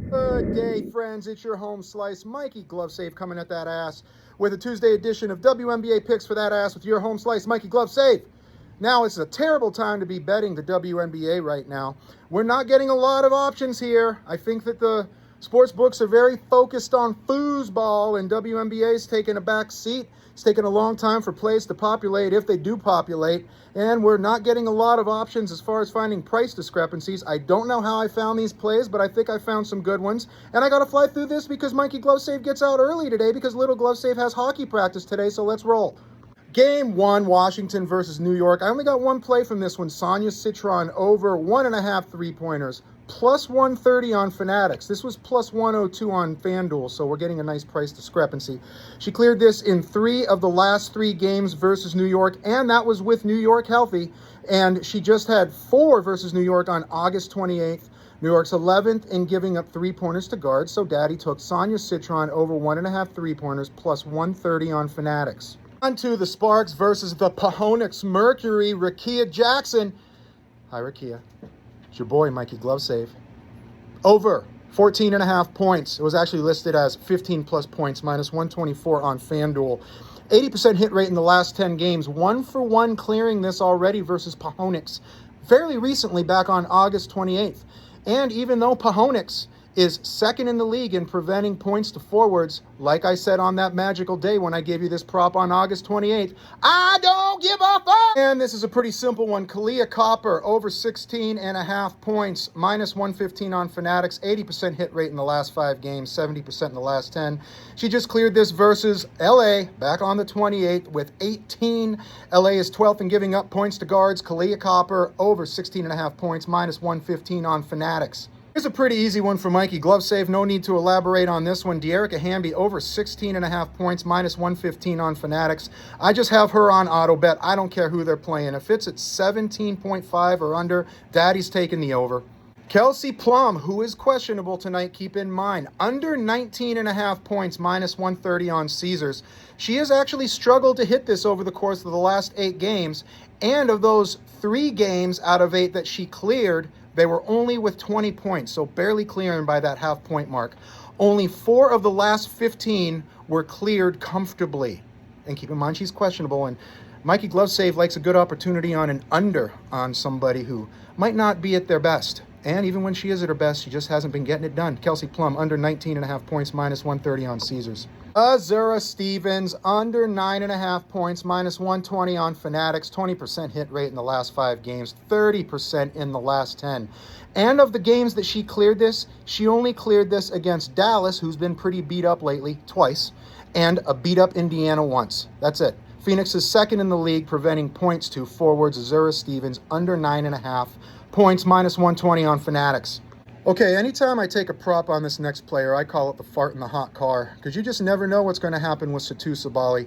Good day, friends. It's your home slice, Mikey GloveSave, coming at that ass with a Tuesday edition of WNBA picks for that ass with your home slice, Mikey GloveSave. Now, it's a terrible time to be betting the WNBA right now. We're not getting a lot of options here. I think that the sports books are very focused on foosball, and WNBA's taking a back seat. It's taken a long time for plays to populate, if they do populate, and we're not getting a lot of options as far as finding price discrepancies. I don't know how I found these plays, but I think I found some good ones. And I got to fly through this because Mikey GloveSave gets out early today because little GloveSave has hockey practice today, so let's roll. Game 1, Washington versus New York. I only got one play from this one. Sonia Citron over 1.5 3-pointers. Plus 130 on Fanatics. This was plus 102 on FanDuel, so we're getting a nice price discrepancy. She cleared this in 3 of the last 3 games versus New York, and that was with New York healthy. And she just had 4 versus New York on August 28th. New York's 11th in giving up 3-pointers to guards, so Daddy took Sonia Citron over 1.5 3-pointers plus 130 on Fanatics. On to the Sparks versus the Pahonix Mercury, Rakia Jackson. Hi, Rakia. It's your boy, Mikey GloveSave. Over 14.5 points. It was actually listed as 15 plus points, minus 124 on FanDuel. 80% hit rate in the last 10 games. 1-for-1 clearing this already versus Pahonix. Fairly recently, back on August 28th. And even though Pahonix is second in the league in preventing points to forwards, like I said on that magical day when I gave you this prop on August 28th, I don't give a fuck! And this is a pretty simple one. Kalia Copper over 16.5 points, minus 115 on Fanatics, 80% hit rate in the last 5 games, 70% in the last 10. She just cleared this versus LA back on the 28th with 18. LA is 12th in giving up points to guards. Kalia Copper over 16.5 points, minus 115 on Fanatics. Here's a pretty easy one for Mikey GloveSave. No need to elaborate on this one. Dearica Hamby over 16.5 points, minus 115 on Fanatics. I just have her on auto bet. I don't care who they're playing. If it's at 17.5 or under, Daddy's taking the over. Kelsey Plum, who is questionable tonight, keep in mind, under 19.5 points, minus 130 on Caesars. She has actually struggled to hit this over the course of the last 8 games, and of those 3 games out of 8 that she cleared, they were only with 20 points, so barely clearing by that half-point mark. Only 4 of the last 15 were cleared comfortably. And keep in mind, she's questionable, and Mikey GloveSave likes a good opportunity on an under on somebody who might not be at their best. And even when she is at her best, she just hasn't been getting it done. Kelsey Plum, under 19.5 points, minus 130 on Caesars. Azura Stevens, under 9.5 points, minus 120 on Fanatics, 20% hit rate in the last 5 games, 30% in the last 10. And of the games that she cleared this, she only cleared this against Dallas, who's been pretty beat up lately, twice, and a beat up Indiana once. That's it. Phoenix is second in the league, preventing points to forwards. Azura Stevens, under 9.5 points, minus 120 on Fanatics. Okay, anytime I take a prop on this next player, I call it the fart in the hot car, because you just never know what's going to happen with Satu Sabali.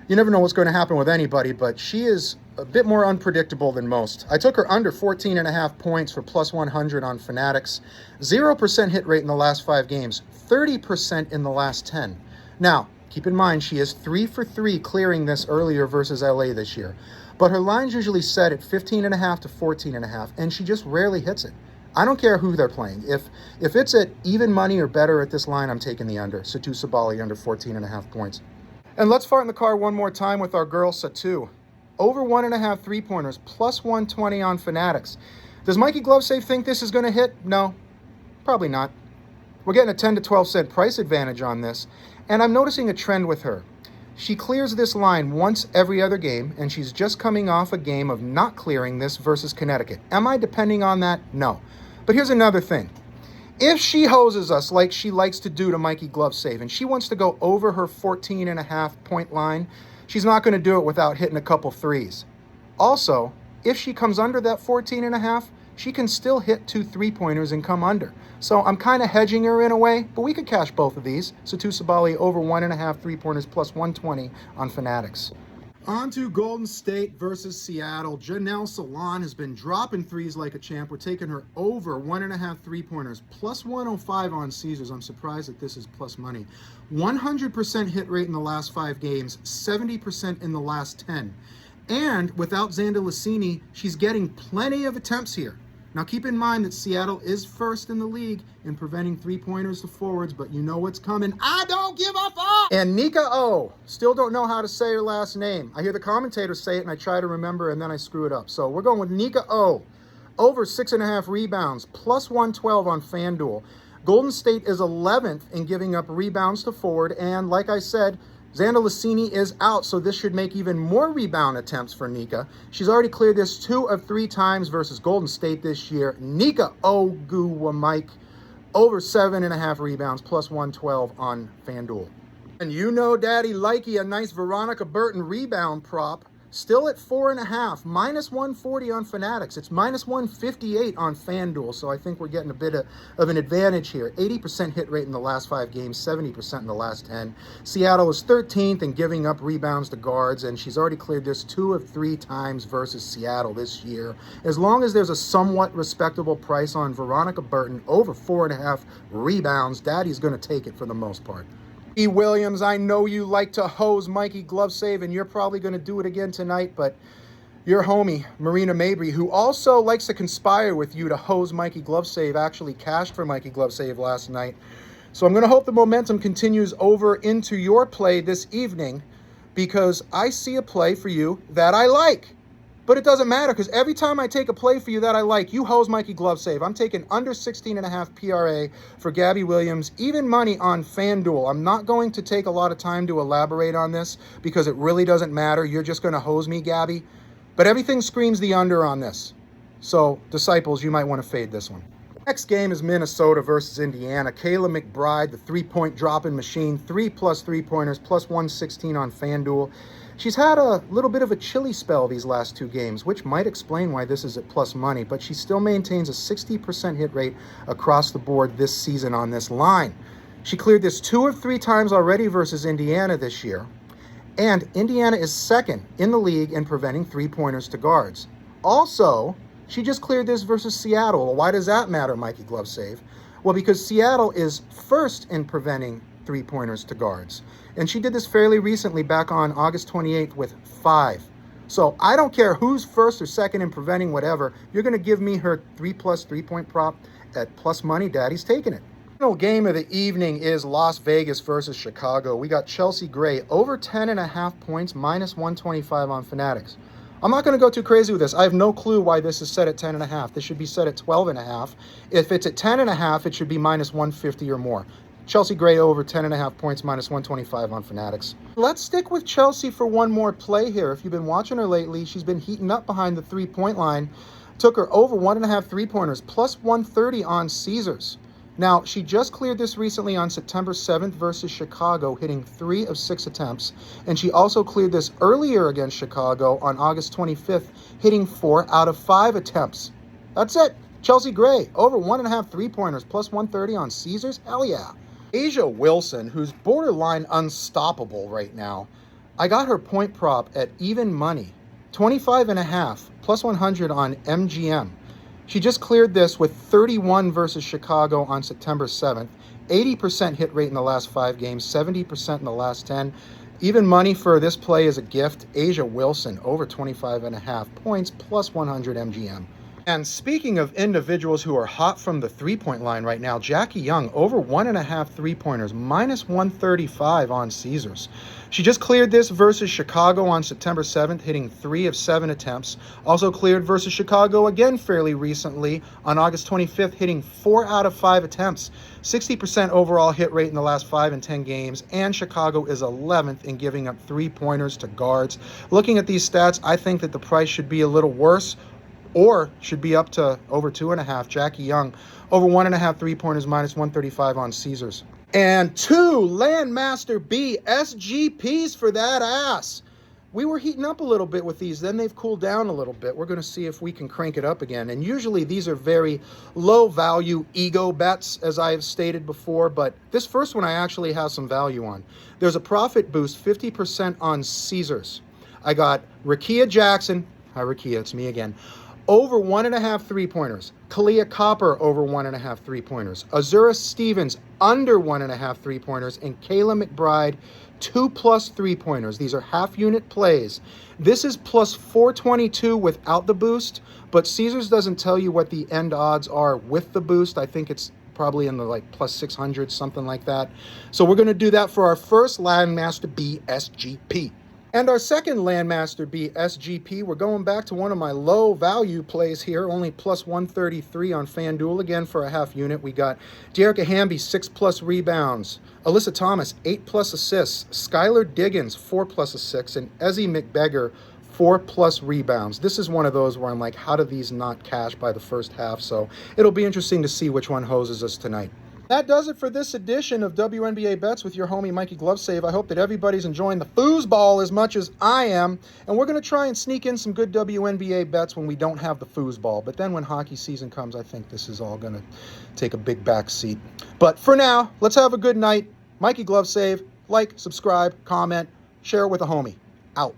You never know what's going to happen with anybody, but she is a bit more unpredictable than most. I took her under 14.5 points for plus 100 on Fanatics. 0% hit rate in the last 5 games, 30% in the last 10. Now, keep in mind, she is 3 for 3 clearing this earlier versus LA this year. But her line's usually set at 15.5 to 14.5, and she just rarely hits it. I don't care who they're playing. If it's at even money or better at this line, I'm taking the under. Satu Sabali under 14.5 points. And let's fart in the car one more time with our girl Satu. Over 1.5 3-pointers, plus 120 on Fanatics. Does Mikey GloveSave think this is going to hit? No, probably not. We're getting a 10 to 12 cent price advantage on this, and I'm noticing a trend with her. She clears this line once every other game, and she's just coming off a game of not clearing this versus Connecticut. Am I depending on that? No. But here's another thing. If she hoses us like she likes to do to Mikey GloveSave, and she wants to go over her 14.5 point line, she's not going to do it without hitting a couple threes. Also, if she comes under that 14.5, she can still hit 2 3-pointers and come under. So I'm kind of hedging her in a way, but we could cash both of these. Satu Sabali over 1.5 3-pointers plus 120 on Fanatics. On to Golden State versus Seattle. Janelle Salon has been dropping threes like a champ. We're taking her over 1.5 3-pointers, plus 105 on Caesars. I'm surprised that this is plus money. 100% hit rate in the last 5 games, 70% in the last 10. And without Xander Lassini, she's getting plenty of attempts here. Now keep in mind that Seattle is first in the league in preventing three-pointers to forwards, but you know what's coming. I don't give a fuck! And Nika O. Still don't know how to say her last name. I hear the commentators say it and I try to remember and then I screw it up. So we're going with Nika O. Over 6.5 rebounds, plus 112 on FanDuel. Golden State is 11th in giving up rebounds to forward, and like I said, Xander Lassini is out, so this should make even more rebound attempts for Nika. She's already cleared this 2 of 3 times versus Golden State this year. Nika Mike, over 7.5 rebounds, plus 112 on FanDuel. And you know Daddy likey a nice Veronica Burton rebound prop. Still at 4.5, minus 140 on Fanatics. It's minus 158 on FanDuel, so I think we're getting a bit of an advantage here. 80% hit rate in the last 5 games, 70% in the last 10. Seattle is 13th in giving up rebounds to guards, and she's already cleared this 2 of 3 times versus Seattle this year. As long as there's a somewhat respectable price on Veronica Burton, over 4.5 rebounds, Daddy's going to take it for the most part. E. Williams, I know you like to hose Mikey GloveSave, and you're probably going to do it again tonight, but your homie, Marina Mabry, who also likes to conspire with you to hose Mikey GloveSave, actually cashed for Mikey GloveSave last night. So I'm going to hope the momentum continues over into your play this evening, because I see a play for you that I like. But it doesn't matter, because every time I take a play for you that I like, you hose Mikey GloveSave. I'm taking under 16.5 PRA for Gabby Williams, even money on FanDuel. I'm not going to take a lot of time to elaborate on this because it really doesn't matter. You're just going to hose me, Gabby. But everything screams the under on this. So, disciples, you might want to fade this one. Next game is Minnesota versus Indiana. Kayla McBride, the three-point dropping machine, 3+ three-pointers, plus 116 on FanDuel. She's had a little bit of a chilly spell these last 2 games, which might explain why this is at plus money, but she still maintains a 60% hit rate across the board this season on this line. She cleared this 2 of 3 times already versus Indiana this year, and Indiana is 2nd in the league in preventing three-pointers to guards. Also, she just cleared this versus Seattle. Well, why does that matter, Mikey GloveSave? Well, because Seattle is 1st in preventing three-pointers to guards. And she did this fairly recently back on August 28th with 5. So I don't care who's 1st or 2nd in preventing whatever. You're going to give me her 3+ three-point prop at plus money. Daddy's taking it. The final game of the evening is Las Vegas versus Chicago. We got Chelsea Gray over 10.5 points, minus 125 on Fanatics. I'm not going to go too crazy with this. I have no clue why this is set at 10.5. This should be set at 12.5. If it's at 10.5, it should be minus 150 or more. Chelsea Gray over 10.5 points, minus 125 on Fanatics. Let's stick with Chelsea for one more play here. If you've been watching her lately, she's been heating up behind the three-point line. Took her over 1.5 three-pointers, plus 130 on Caesars. Now, she just cleared this recently on September 7th versus Chicago, hitting 3 of 6 attempts. And she also cleared this earlier against Chicago on August 25th, hitting 4 out of 5 attempts. That's it. Chelsea Gray, over 1.5 three-pointers, plus 130 on Caesars. Hell yeah. Asia Wilson, who's borderline unstoppable right now, I got her point prop at even money, 25.5, plus 100 on MGM. She just cleared this with 31 versus Chicago on September 7th, 80% hit rate in the last 5 games, 70% in the last 10. Even money for this play is a gift. Asia Wilson, over 25.5 points, plus 100 MGM. And speaking of individuals who are hot from the three-point line right now, Jackie Young, over 1.5 three-pointers, minus 135 on Caesars. She just cleared this versus Chicago on September 7th, hitting 3 of 7 attempts. Also cleared versus Chicago again fairly recently on August 25th, hitting 4 out of 5 attempts. 60% overall hit rate in the last 5 and 10 games, and Chicago is 11th in giving up three-pointers to guards. Looking at these stats, I think that the price should be a little worse, or should be up to over 2.5. Jackie Young, over 1.5 three-pointers, minus 135 on Caesars. And 2 Landmaster B SGPs for that ass. We were heating up a little bit with these, then they've cooled down a little bit. We're going to see if we can crank it up again. And usually these are very low-value ego bets, as I have stated before, but this first one I actually have some value on. There's a profit boost, 50% on Caesars. I got Rakia Jackson. Hi, Rakia, it's me again. over 1.5 3-pointers. Kalia Copper over 1.5 3-pointers. Azura Stevens under 1.5 3-pointers. And Kayla McBride 2+ 3-pointers. These are half-unit plays. This is plus 422 without the boost, but Caesars doesn't tell you what the end odds are with the boost. I think it's probably in the like plus 600, something like that. So we're going to do that for our first Landmaster B SGP. And our second Landmaster B SGP, we're going back to one of my low value plays here, only plus 133 on FanDuel. Again, for a half unit, we got Dearica Hamby, 6+ rebounds. Alyssa Thomas, 8+ assists. Skylar Diggins, 4+ assists. And Ezzie McBeggar, 4+ rebounds. This is one of those where I'm like, how do these not cash by the first half? So it'll be interesting to see which one hoses us tonight. That does it for this edition of WNBA Bets with your homie Mikey GloveSave. I hope that everybody's enjoying the foosball as much as I am. And we're going to try and sneak in some good WNBA bets when we don't have the foosball. But then when hockey season comes, I think this is all going to take a big back seat. But for now, let's have a good night. Mikey GloveSave. Like, subscribe, comment, share it with a homie. Out.